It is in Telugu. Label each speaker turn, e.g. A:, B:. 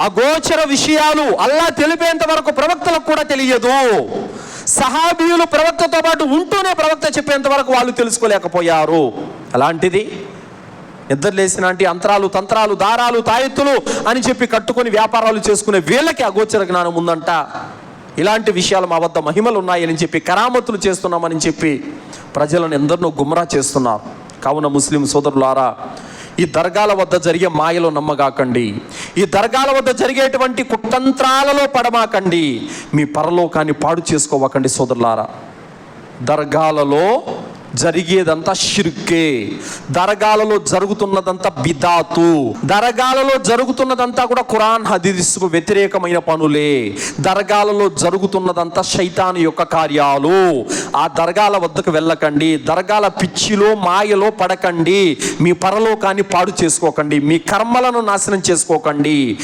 A: అగోచర విషయాలు అల్లా తెలిపేంత వరకు ప్రవక్తలకు కూడా తెలియదు. సహాబీయులు ప్రవక్తతో పాటు ఉంటూనే ప్రవక్త చెప్పేంత వరకు వాళ్ళు తెలుసుకోలేకపోయారు. అలాంటిది నిద్రలేసినాంటి అంతరాలు, తంత్రాలు, దారాలు, తాయెత్తులు అని చెప్పి కట్టుకొని వ్యాపారాలు చేసుకునే వీళ్ళకి అగోచర జ్ఞానం ఉందంట. ఇలాంటి విషయాలు మా వద్ద మహిమలు ఉన్నాయని చెప్పి, కరామతులు చేస్తున్నామని చెప్పి ప్రజలను ఎందరినో గుమ్రా చేస్తున్నారు. కావున ముస్లిం సోదరులారా, ఈ దర్గాల వద్ద జరిగే మాయలో నమ్మగాకండి. ఈ దర్గాల వద్ద జరిగేటువంటి కుతంత్రాలలో పడమాకండి. మీ పరలోకాన్ని పాడు చేసుకోవకండి సోదరులారా. దర్గాలలో జరిగేదంతా షిర్కే, దర్గాలలో జరుగుతున్నదంతా బిదాతు, దర్గాలలో జరుగుతున్నదంతా కూడా ఖురాన్ హదీసుకు వ్యతిరేకమైన పనులే, దర్గాలలో జరుగుతున్నదంతా శైతాను యొక్క కార్యాలు. ఆ దర్గాల వద్దకు వెళ్ళకండి. దర్గాల పిచ్చిలో మాయలో పడకండి. మీ పరలోకాన్ని పాడు చేసుకోకండి. మీ కర్మలను నాశనం చేసుకోకండి.